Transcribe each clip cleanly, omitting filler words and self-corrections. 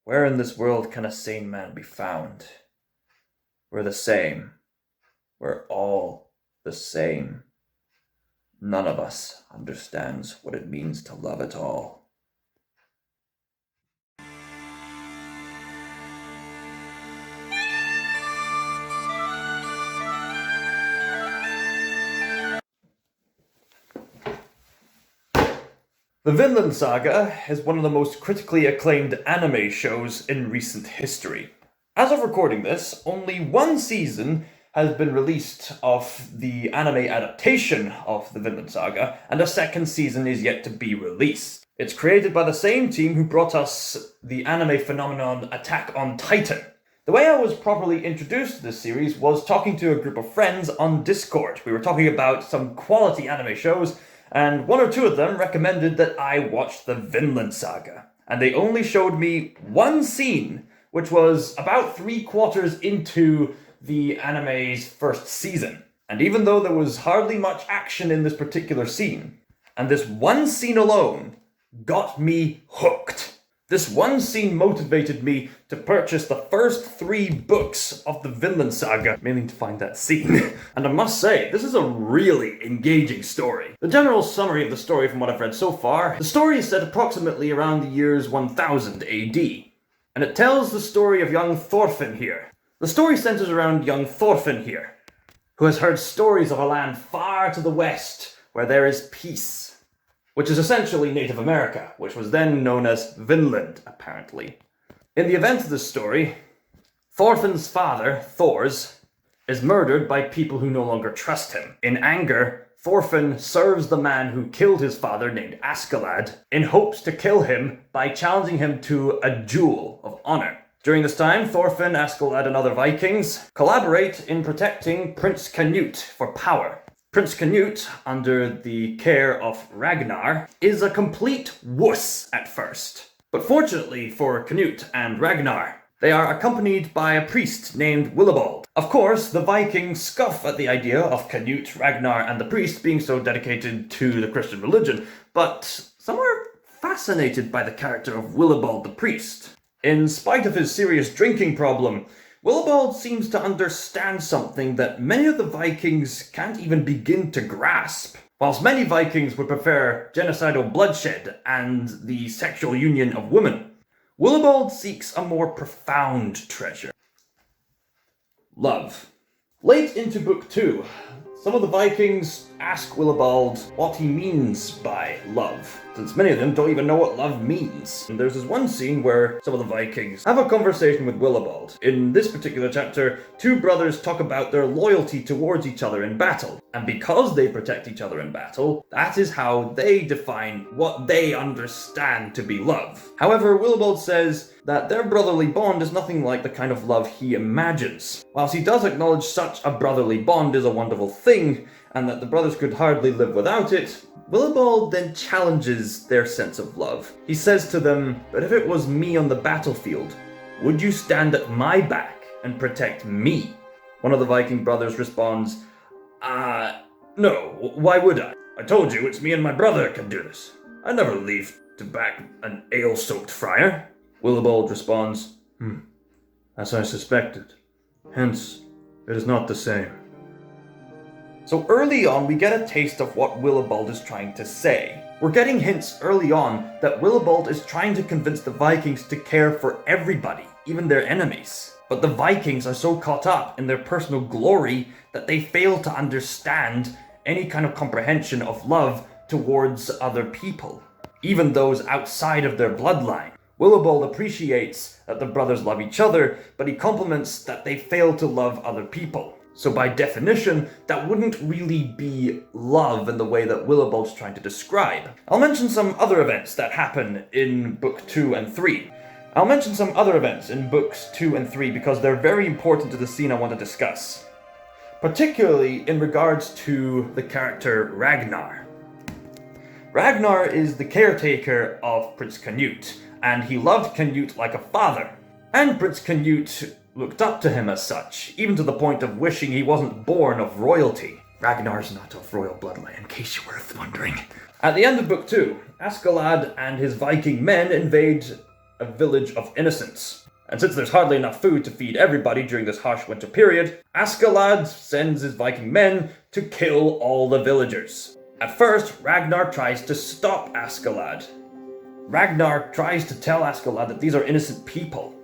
Where in this world can a sane man be found? We're the same. We're all the same. None of us understands what it means to love at all. The Vinland Saga is one of the most critically acclaimed anime shows in recent history. As of recording this, only one season has been released of the anime adaptation of the Vinland Saga, and a second season is yet to be released. It's created by the same team who brought us the anime phenomenon Attack on Titan. The way I was properly introduced to this series was talking to a group of friends on Discord. We were talking about some quality anime shows, and one or two of them recommended that I watch the Vinland Saga. And they only showed me one scene, which was about 3/4 into the anime's first season. And even though there was hardly much action in this particular scene, and this one scene alone got me hooked. This one scene motivated me to purchase the first 3 books of the Vinland Saga, mainly to find that scene. And I must say, this is a really engaging story. The general summary of the story from what I've read so far, the story is set approximately around the years 1000 AD. And it tells the story of young Thorfinn here. The story centers around young Thorfinn here, who has heard stories of a land far to the west where there is peace, which is essentially Native America, which was then known as Vinland, apparently. In the event of this story, Thorfinn's father, Thors, is murdered by people who no longer trust him. In anger, Thorfinn serves the man who killed his father, named Askeladd, in hopes to kill him by challenging him to a duel of honor. During this time, Thorfinn, Askeladd, and other Vikings collaborate in protecting Prince Canute for power. Prince Canute, under the care of Ragnar, is a complete wuss at first. But fortunately for Canute and Ragnar, they are accompanied by a priest named Willibald. Of course, the Vikings scoff at the idea of Canute, Ragnar, and the priest being so dedicated to the Christian religion, but some are fascinated by the character of Willibald the priest. In spite of his serious drinking problem, Willibald seems to understand something that many of the Vikings can't even begin to grasp. Whilst many Vikings would prefer genocidal bloodshed and the sexual union of women, Willibald seeks a more profound treasure. Love. Late into Book 2, some of the Vikings ask Willibald what he means by love, since many of them don't even know what love means. And there's this one scene where some of the Vikings have a conversation with Willibald. In this particular chapter, 2 brothers talk about their loyalty towards each other in battle. And because they protect each other in battle, that is how they define what they understand to be love. However, Willibald says that their brotherly bond is nothing like the kind of love he imagines. Whilst he does acknowledge such a brotherly bond is a wonderful thing, and that the brothers could hardly live without it, Willibald then challenges their sense of love. He says to them, "But if it was me on the battlefield, would you stand at my back and protect me?" One of the Viking brothers responds, no, why would I? I told you it's me and my brother can do this. I never leave to back an ale-soaked friar." Willibald responds, "As I suspected. Hence, it is not the same." So early on, we get a taste of what Willibald is trying to say. We're getting hints early on that Willibald is trying to convince the Vikings to care for everybody, even their enemies. But the Vikings are so caught up in their personal glory that they fail to understand any kind of comprehension of love towards other people, even those outside of their bloodline. Willibald appreciates that the brothers love each other, but he compliments that they fail to love other people. So by definition, that wouldn't really be love in the way that Willibald's trying to describe. I'll mention some other events that happen in Book 2 and 3. Because they're very important to the scene I want to discuss. Particularly in regards to the character Ragnar. Ragnar is the caretaker of Prince Canute, and he loved Canute like a father. And Prince Canute looked up to him as such, even to the point of wishing he wasn't born of royalty. Ragnar's not of royal bloodline, in case you were wondering. At the end of Book 2, Askeladd and his Viking men invade a village of innocents. And since there's hardly enough food to feed everybody during this harsh winter period, Askeladd sends his Viking men to kill all the villagers. At first, Ragnar tries to stop Askeladd. Ragnar tries to tell Askeladd that these are innocent people.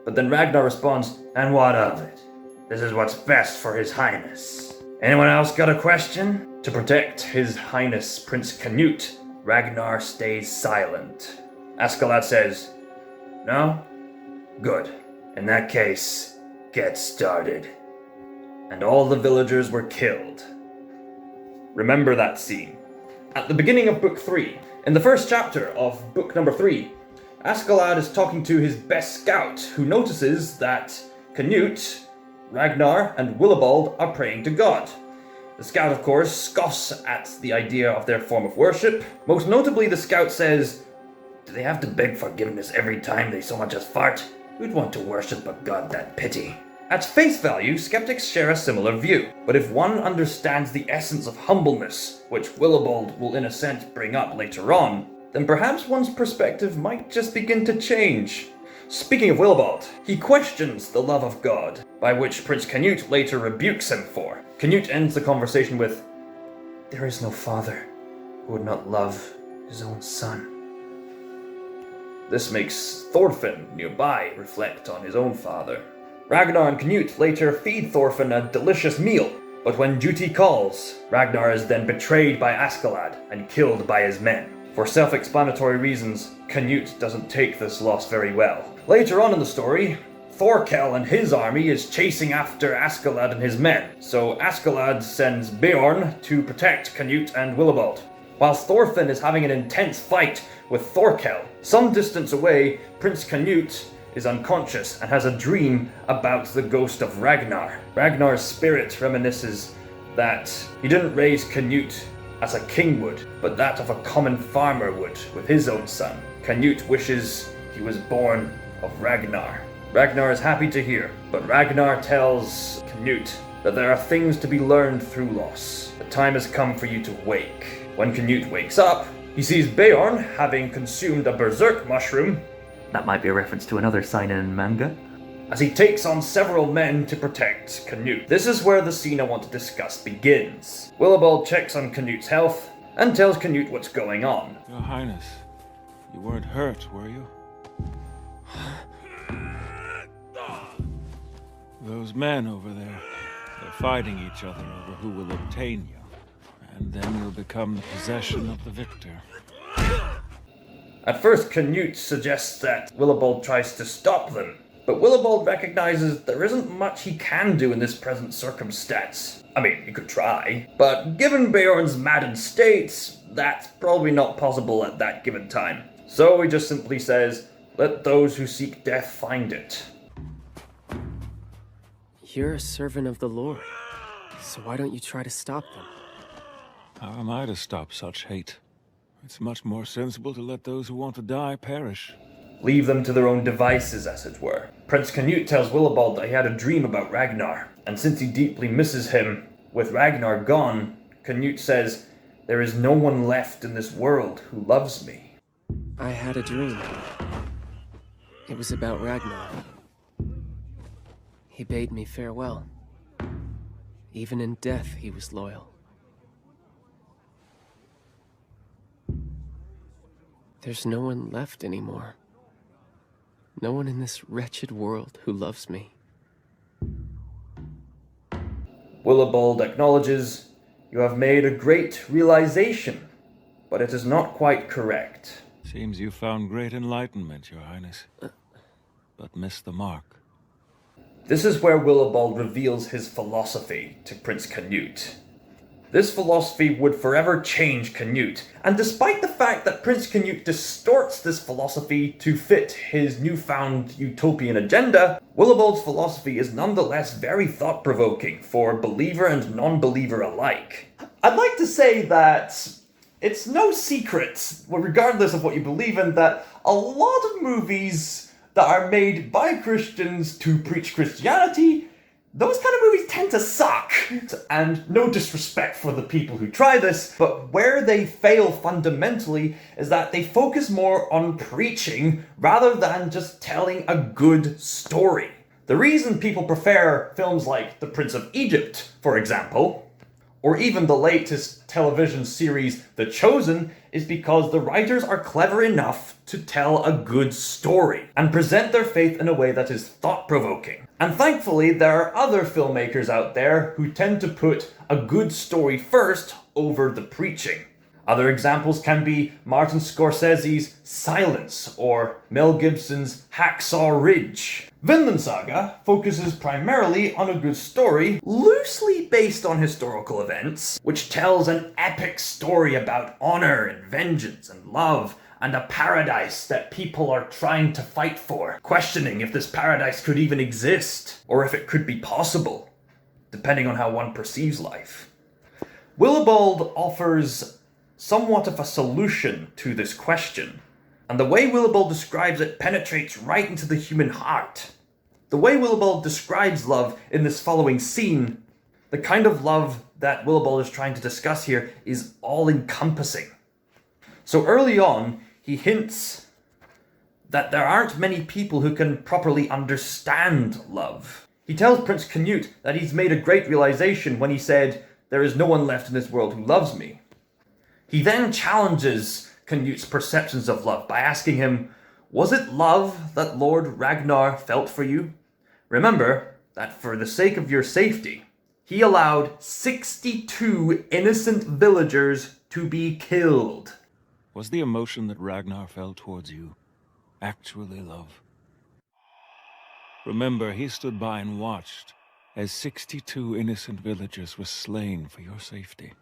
But then Ragnar responds, "And what of it? This is what's best for His Highness. Anyone else got a question?" To protect His Highness Prince Canute, Ragnar stays silent. Askeladd says, "No? Good. In that case, get started." And all the villagers were killed. Remember that scene. At the beginning of Book 3, in the first chapter of Book number 3, Askeladd is talking to his best scout, who notices that Canute, Ragnar, and Willibald are praying to God. The scout, of course, scoffs at the idea of their form of worship. Most notably, the scout says, "Do they have to beg forgiveness every time they so much as fart? Who'd want to worship a god that pity?" At face value, skeptics share a similar view, but if one understands the essence of humbleness, which Willibald will in a sense bring up later on, then perhaps one's perspective might just begin to change. Speaking of Willibald, he questions the love of God, by which Prince Canute later rebukes him for. Canute ends the conversation with, "There is no father who would not love his own son." This makes Thorfinn nearby reflect on his own father. Ragnar and Canute later feed Thorfinn a delicious meal, but when duty calls, Ragnar is then betrayed by Askeladd and killed by his men. For self-explanatory reasons, Canute doesn't take this loss very well. Later on in the story, Thorkel and his army is chasing after Askeladd and his men, so Askeladd sends Beorn to protect Canute and Willibald. Whilst Thorfinn is having an intense fight with Thorkel, some distance away, Prince Canute is unconscious and has a dream about the ghost of Ragnar. Ragnar's spirit reminisces that he didn't raise Canute as a king would, but that of a common farmer would with his own son. Canute wishes he was born of Ragnar. Ragnar is happy to hear, but Ragnar tells Canute that there are things to be learned through loss. The time has come for you to wake. When Canute wakes up, he sees Beorn having consumed a berserk mushroom. That might be a reference to another seinen manga. As he takes on several men to protect Canute. This is where the scene I want to discuss begins. Willibald checks on Canute's health and tells Canute what's going on. Your Highness, you weren't hurt, were you? Those men over there, they're fighting each other over who will obtain you. And then you'll become the possession of the victor. At first, Canute suggests that Willibald tries to stop them, but Willibald recognizes there isn't much he can do in this present circumstance. I mean, he could try, but given Beorn's maddened state, that's probably not possible at that given time. So he just simply says, "Let those who seek death find it." You're a servant of the Lord, so why don't you try to stop them? How am I to stop such hate? It's much more sensible to let those who want to die perish. Leave them to their own devices, as it were. Prince Canute tells Willibald that he had a dream about Ragnar, and since he deeply misses him, with Ragnar gone, Canute says, "There is no one left in this world who loves me." I had a dream. It was about Ragnar. He bade me farewell. Even in death, he was loyal. There's no one left anymore. No one in this wretched world who loves me. Willibald acknowledges, "You have made a great realization, but it is not quite correct." Seems you found great enlightenment, Your Highness. But missed the mark. This is where Willibald reveals his philosophy to Prince Canute. This philosophy would forever change Canute, and despite the fact that Prince Canute distorts this philosophy to fit his newfound utopian agenda, Willibald's philosophy is nonetheless very thought-provoking for believer and non-believer alike. I'd like to say that it's no secret, regardless of what you believe in, that a lot of movies that are made by Christians to preach Christianity those kind of movies tend to suck. And no disrespect for the people who try this, but where they fail fundamentally is that they focus more on preaching rather than just telling a good story. The reason people prefer films like The Prince of Egypt, for example, or even the latest television series The Chosen, is because the writers are clever enough to tell a good story and present their faith in a way that is thought-provoking. And thankfully, there are other filmmakers out there who tend to put a good story first over the preaching. Other examples can be Martin Scorsese's Silence or Mel Gibson's Hacksaw Ridge. Vinland Saga focuses primarily on a good story, loosely based on historical events, which tells an epic story about honor and vengeance and love and a paradise that people are trying to fight for, questioning if this paradise could even exist or if it could be possible, depending on how one perceives life. Willibald offers somewhat of a solution to this question, and the way Willibald describes it penetrates right into the human heart. The way Willibald describes love in this following scene, the kind of love that Willibald is trying to discuss here, is all-encompassing. So early on, he hints that there aren't many people who can properly understand love. He tells Prince Canute that he's made a great realization when he said, "There is no one left in this world who loves me." He then challenges Canute's perceptions of love by asking him, "Was it love that Lord Ragnar felt for you? Remember that for the sake of your safety, he allowed 62 innocent villagers to be killed." Was the emotion that Ragnar felt towards you actually love? Remember, he stood by and watched as 62 innocent villagers were slain for your safety.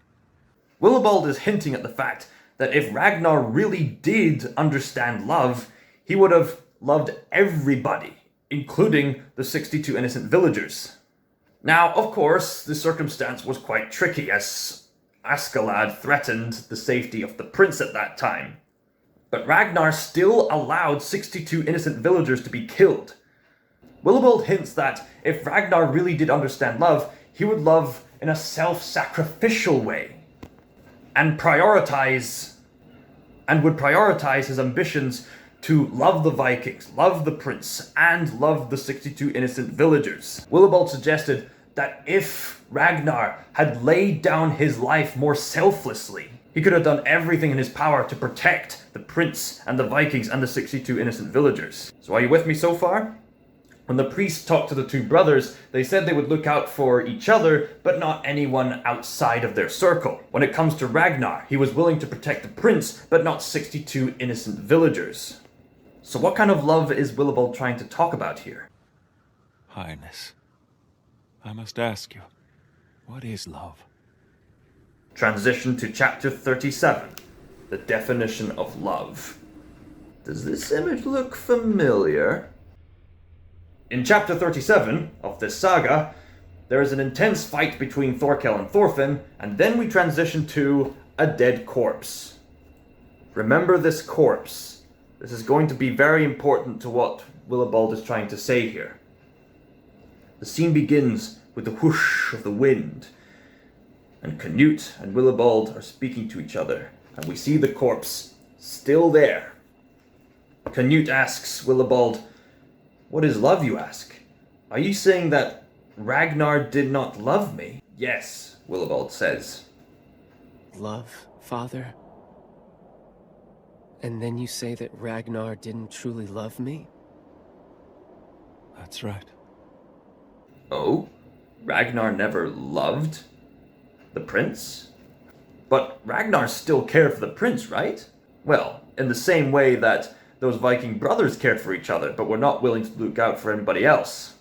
Willibald is hinting at the fact that if Ragnar really did understand love, he would have loved everybody, including the 62 innocent villagers. Now, of course, the circumstance was quite tricky, as Askeladd threatened the safety of the prince at that time. But Ragnar still allowed 62 innocent villagers to be killed. Willibald hints that if Ragnar really did understand love, he would love in a self-sacrificial way, and would prioritize his ambitions to love the Vikings, love the prince, and love the 62 innocent villagers. Willibald suggested that if Ragnar had laid down his life more selflessly, he could have done everything in his power to protect the prince and the Vikings and the 62 innocent villagers. So are you with me so far? When the priest talked to the two brothers, they said they would look out for each other, but not anyone outside of their circle. When it comes to Ragnar, he was willing to protect the prince, but not 62 innocent villagers. So what kind of love is Willibald trying to talk about here? Highness, I must ask you, what is love? Transition to chapter 37, the definition of love. Does this image look familiar? In chapter 37 of this saga, there is an intense fight between Thorkel and Thorfinn, and then we transition to a dead corpse. Remember this corpse. This is going to be very important to what Willibald is trying to say here. The scene begins with the whoosh of the wind, and Canute and Willibald are speaking to each other, and we see the corpse still there. Canute asks Willibald, "What is love, you ask? Are you saying that Ragnar did not love me?" "Yes," Willibald says. Love, Father? And then you say that Ragnar didn't truly love me? That's right. Oh? Ragnar never loved the prince? But Ragnar still cared for the prince, right? Well, in the same way that those Viking brothers cared for each other, but were not willing to look out for anybody else.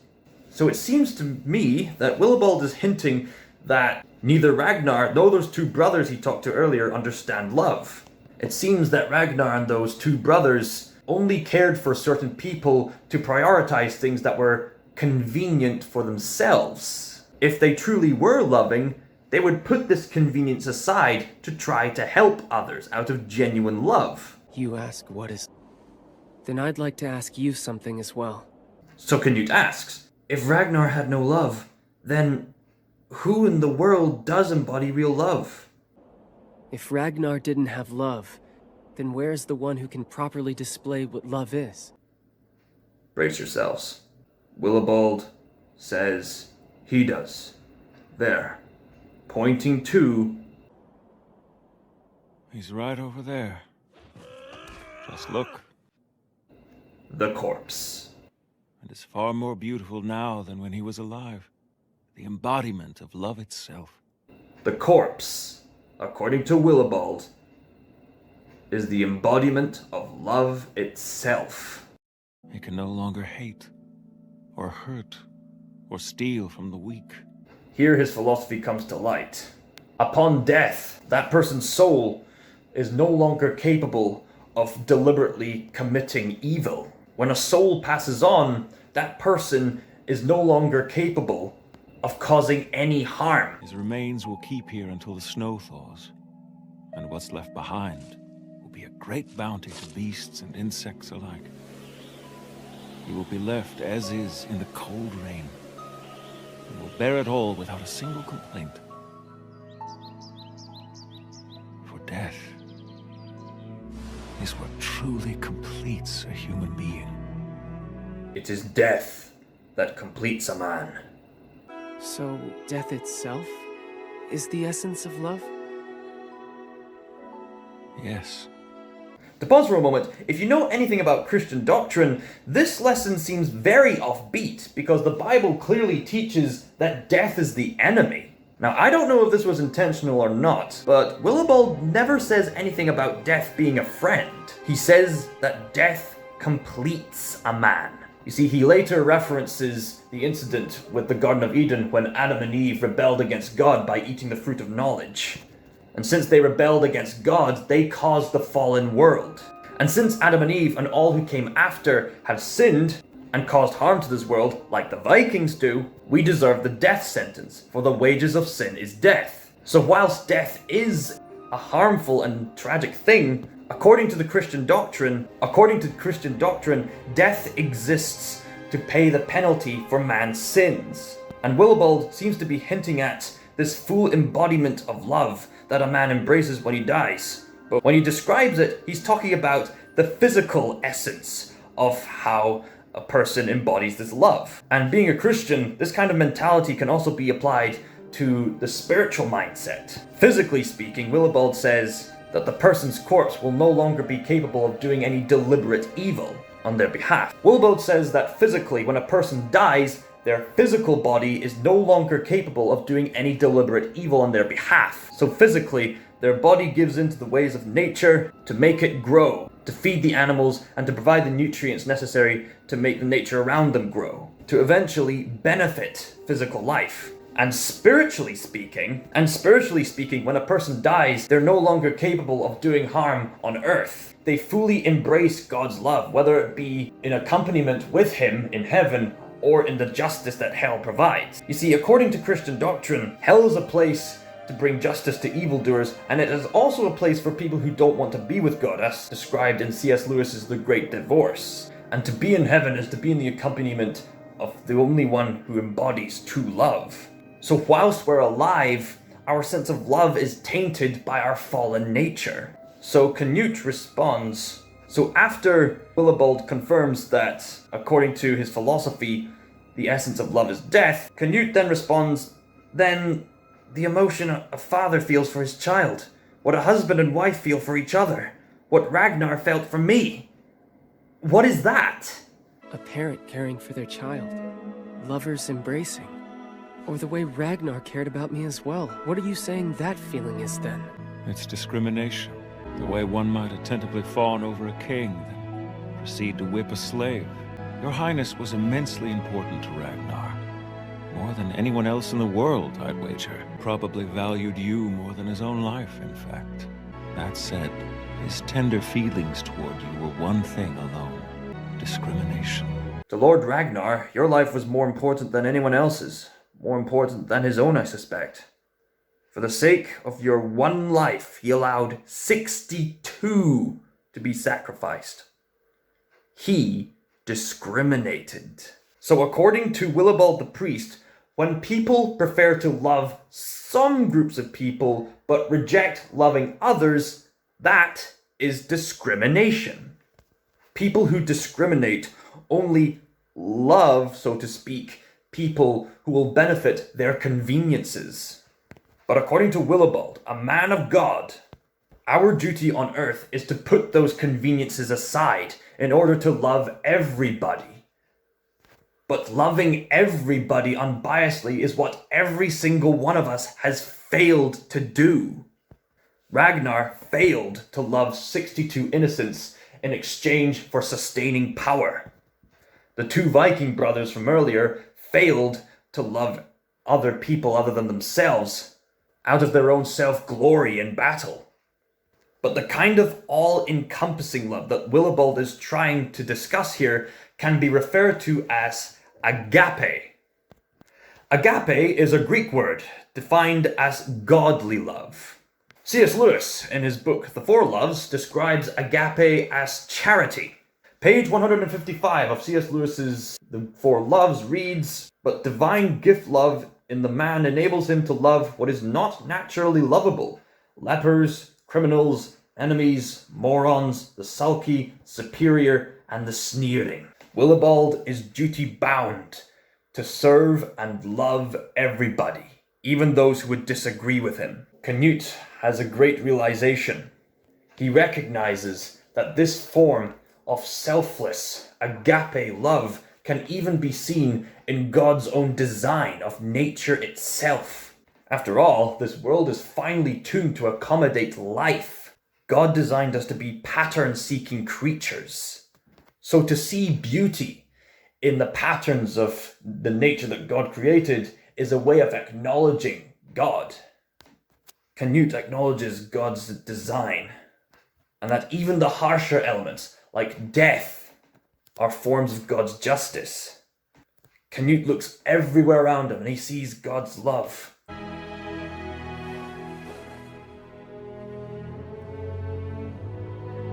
So it seems to me that Willibald is hinting that neither Ragnar nor those two brothers he talked to earlier understand love. It seems that Ragnar and those two brothers only cared for certain people to prioritize things that were convenient for themselves. If they truly were loving, they would put this convenience aside to try to help others out of genuine love. You ask what is... Then I'd like to ask you something as well. So Canute asks, if Ragnar had no love, then who in the world does embody real love? If Ragnar didn't have love, then where's the one who can properly display what love is? Brace yourselves. Willibald says he does. There, pointing to... He's right over there. Just look. the corpse. And is far more beautiful now than when he was alive. The embodiment of love itself. The corpse, according to Willibald, is the embodiment of love itself. He can no longer hate, or hurt, or steal from the weak. Here his philosophy comes to light. Upon death, that person's soul is no longer capable of deliberately committing evil. When a soul passes on, that person is no longer capable of causing any harm. His remains will keep here until the snow thaws, and what's left behind will be a great bounty to beasts and insects alike. He will be left as is in the cold rain, and will bear it all without a single complaint. For death is what truly completes a human being. It is death that completes a man. So, death itself is the essence of love? Yes. To pause for a moment, if you know anything about Christian doctrine, this lesson seems very offbeat because the Bible clearly teaches that death is the enemy. Now, I don't know if this was intentional or not, but Willibald never says anything about death being a friend. He says that death completes a man. You see, he later references the incident with the Garden of Eden when Adam and Eve rebelled against God by eating the fruit of knowledge. And since they rebelled against God, they caused the fallen world. And since Adam and Eve and all who came after have sinned and caused harm to this world, like the Vikings do, we deserve the death sentence, for the wages of sin is death. So whilst death is a harmful and tragic thing, according to Christian doctrine, death exists to pay the penalty for man's sins. And Willibald seems to be hinting at this full embodiment of love that a man embraces when he dies. But when he describes it, he's talking about the physical essence of how a person embodies this love. And being a Christian, this kind of mentality can also be applied to the spiritual mindset. Physically speaking, Willibald says that the person's corpse will no longer be capable of doing any deliberate evil on their behalf. Willibald says that physically, when a person dies, their physical body is no longer capable of doing any deliberate evil on their behalf. So physically, their body gives into the ways of nature to make it grow, to feed the animals, and to provide the nutrients necessary to make the nature around them grow, to eventually benefit physical life. And spiritually speaking, when a person dies, they're no longer capable of doing harm on earth. They fully embrace God's love, whether it be in accompaniment with Him in heaven or in the justice that hell provides. You see, according to Christian doctrine, hell is a place to bring justice to evildoers, and it is also a place for people who don't want to be with God, as described in C.S. Lewis's The Great Divorce. And to be in heaven is to be in the accompaniment of the only one who embodies true love. So whilst we're alive, our sense of love is tainted by our fallen nature. So Canute responds, so after Willibald confirms that, according to his philosophy, the essence of love is death, Canute then responds, then the emotion a father feels for his child, what a husband and wife feel for each other, what Ragnar felt for me. What is that? A parent caring for their child, lovers embracing, or the way Ragnar cared about me as well. What are you saying that feeling is then? It's discrimination. The way one might attentively fawn over a king, then proceed to whip a slave. Your Highness was immensely important to Ragnar. More than anyone else in the world, I'd wager. Probably valued you more than his own life, in fact. That said, his tender feelings toward you were one thing alone: discrimination. To Lord Ragnar, your life was more important than anyone else's. More important than his own, I suspect. For the sake of your one life, he allowed 62 to be sacrificed. He discriminated. So according to Willibald the priest, When people prefer to love some groups of people but reject loving others, that is discrimination. People who discriminate only love, so to speak, people who will benefit their conveniences. But according to Willibald, a man of God, our duty on earth is to put those conveniences aside in order to love everybody. But loving everybody unbiasedly is what every single one of us has failed to do. Ragnar failed to love 62 innocents in exchange for sustaining power. The two Viking brothers from earlier failed to love other people other than themselves out of their own self-glory in battle. But the kind of all-encompassing love that Willibald is trying to discuss here can be referred to as agape. Agape is a Greek word defined as godly love. C.S. Lewis, in his book The Four Loves, describes agape as charity. Page 155 of C.S. Lewis's The Four Loves reads, "But divine gift love in the man enables him to love what is not naturally lovable, lepers, criminals, enemies, morons, the sulky, superior, and the sneering." Willibald is duty-bound to serve and love everybody, even those who would disagree with him. Canute has a great realization. He recognizes that this form of selfless, agape love can even be seen in God's own design of nature itself. After all, this world is finely tuned to accommodate life. God designed us to be pattern-seeking creatures. So to see beauty in the patterns of the nature that God created is a way of acknowledging God. Canute acknowledges God's design, and that even the harsher elements, like death, are forms of God's justice. Canute looks everywhere around him and he sees God's love.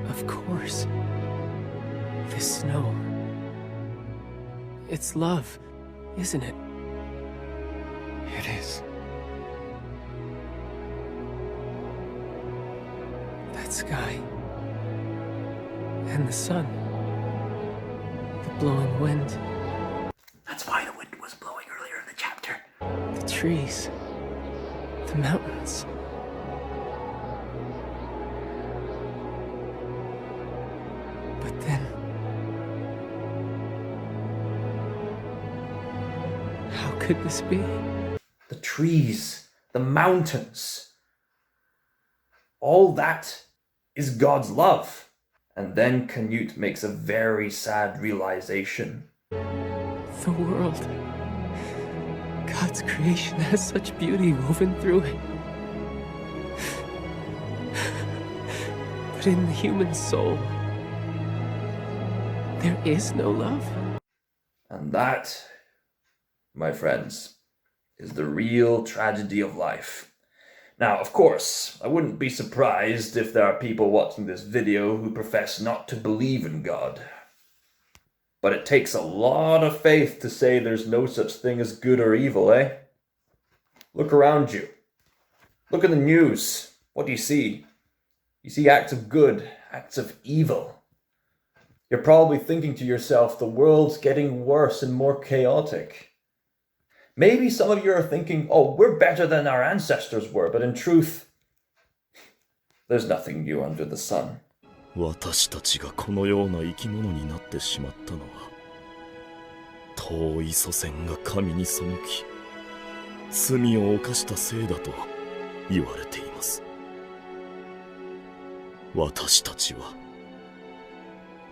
Of course. The snow. It's love, isn't it? It is. That sky. And the sun. The blowing wind. That's why the wind was blowing earlier in the chapter. The trees. The mountains. But then... how could this be? The trees, the mountains, all that is God's love. And then Canute makes a very sad realization. The world. God's creation has such beauty woven through it. But in the human soul, there is no love. And that, my friends, is the real tragedy of life. Now, of course, I wouldn't be surprised if there are people watching this video who profess not to believe in God. But it takes a lot of faith to say there's no such thing as good or evil, eh? Look around you. Look at the news. What do you see? You see acts of good, acts of evil. You're probably thinking to yourself, the world's getting worse and more chaotic. Maybe some of you are thinking, oh, we're better than our ancestors were, but in truth, there's nothing new under the sun. 私たちがこのような生き物になってしまったのは、遠い祖先が神に背き、罪を犯したせいだと言われています。私たちは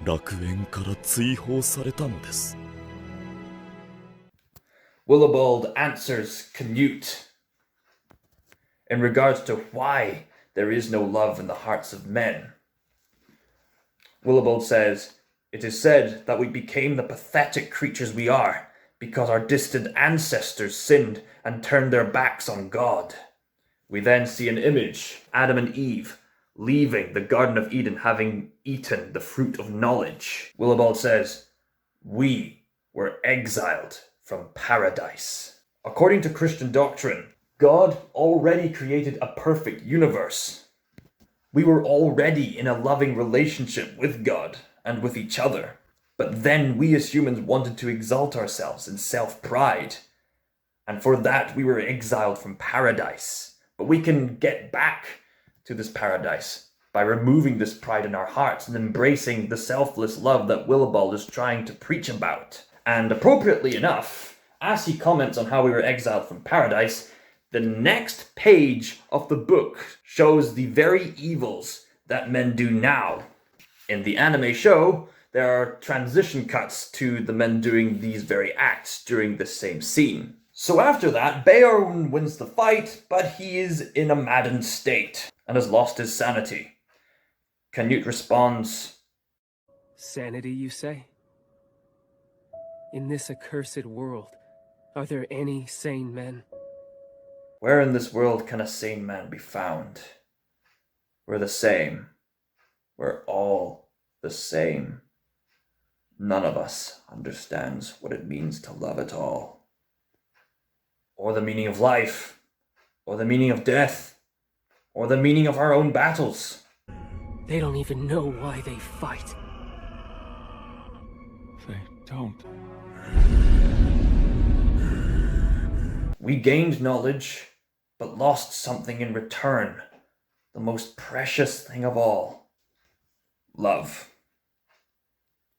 楽園から追放されたのです。Willibald answers Canute in regards to why there is no love in the hearts of men. Willibald says, "It is said that we became the pathetic creatures we are because our distant ancestors sinned and turned their backs on God." We then see an image, Adam and Eve, leaving the Garden of Eden having eaten the fruit of knowledge. Willibald says, "We were exiled from paradise." According to Christian doctrine, God already created a perfect universe. We were already in a loving relationship with God and with each other. But then we as humans wanted to exalt ourselves in self-pride. And for that we were exiled from paradise. But we can get back to this paradise by removing this pride in our hearts and embracing the selfless love that Willibald is trying to preach about. And appropriately enough, as he comments on how we were exiled from paradise, the next page of the book shows the very evils that men do now. In the anime show, there are transition cuts to the men doing these very acts during the same scene. So after that, Beorn wins the fight, but he is in a maddened state and has lost his sanity. Canute responds, Sanity, you say? In this accursed world, are there any sane men? Where in this world can a sane man be found? We're the same. We're all the same. None of us understands what it means to love at all. Or the meaning of life. Or the meaning of death. Or the meaning of our own battles. They don't even know why they fight. They don't. We gained knowledge, but lost something in return. The most precious thing of all. Love.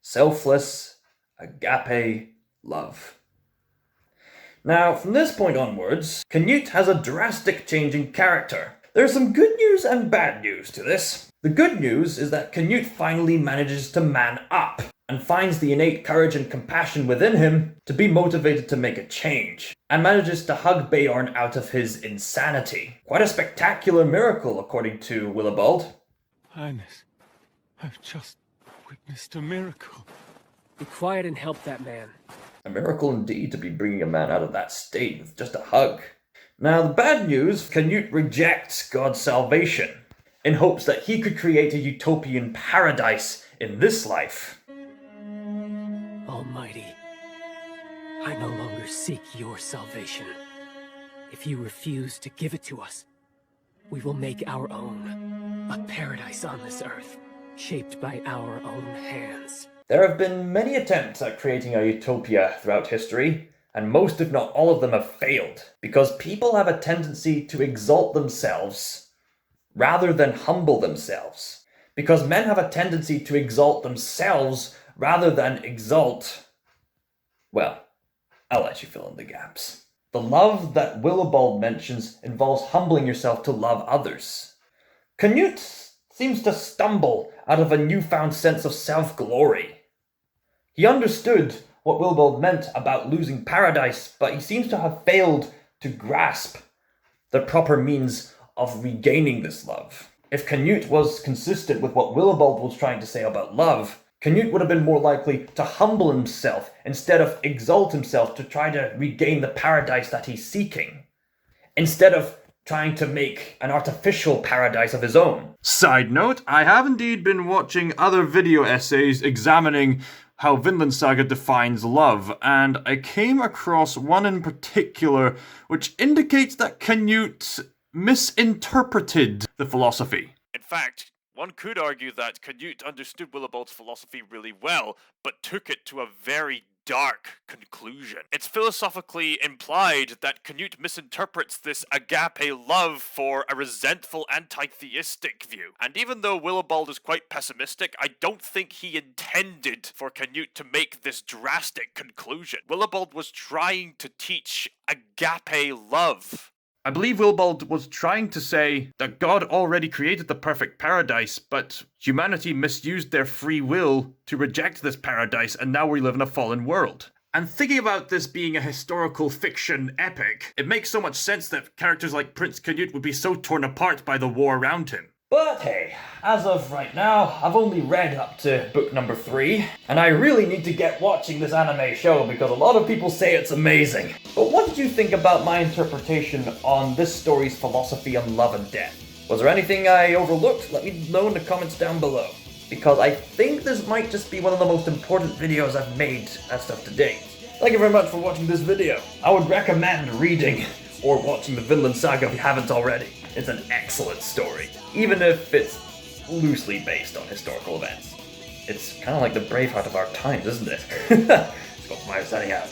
Selfless, agape love. Now, from this point onwards, Canute has a drastic change in character. There's some good news and bad news to this. The good news is that Canute finally manages to man up and finds the innate courage and compassion within him to be motivated to make a change, and manages to hug Beorn out of his insanity. Quite a spectacular miracle, according to Willibald. Highness, I've just witnessed a miracle. Be quiet and help that man. A miracle indeed to be bringing a man out of that state with just a hug. Now, the bad news, Canute rejects God's salvation in hopes that he could create a utopian paradise in this life. Almighty, I no longer seek your salvation. If you refuse to give it to us, we will make our own. A paradise on this earth, shaped by our own hands. There have been many attempts at creating a utopia throughout history, and most if not all of them have failed, because people have a tendency to exalt themselves rather than humble themselves. Because men have a tendency to exalt themselves rather than exalt... Well, I'll let you fill in the gaps. The love that Willibald mentions involves humbling yourself to love others. Canute seems to stumble out of a newfound sense of self-glory. He understood what Willibald meant about losing paradise, but he seems to have failed to grasp the proper means of regaining this love. If Canute was consistent with what Willibald was trying to say about love, Canute would have been more likely to humble himself instead of exalt himself to try to regain the paradise that he's seeking, instead of trying to make an artificial paradise of his own. Side note, I have indeed been watching other video essays examining how Vinland Saga defines love, and I came across one in particular which indicates that Canute misinterpreted the philosophy. In fact, one could argue that Canute understood Willibald's philosophy really well, but took it to a very dark conclusion. It's philosophically implied that Canute misinterprets this agape love for a resentful anti-theistic view. And even though Willibald is quite pessimistic, I don't think he intended for Canute to make this drastic conclusion. Willibald was trying to teach agape love. I believe Willibald was trying to say that God already created the perfect paradise, but humanity misused their free will to reject this paradise, and now we live in a fallen world. And thinking about this being a historical fiction epic, it makes so much sense that characters like Prince Canute would be so torn apart by the war around him. But hey, as of right now, I've only read up to book number 3, and I really need to get watching this anime show because a lot of people say it's amazing. But what did you think about my interpretation on this story's philosophy on love and death? Was there anything I overlooked? Let me know in the comments down below, because I think this might just be one of the most important videos I've made as of to date. Thank you very much for watching this video. I would recommend reading or watching the Vinland Saga if you haven't already. It's an excellent story, even if it's loosely based on historical events. It's kind of like the Braveheart of our times, isn't it? Scott Myers signing out.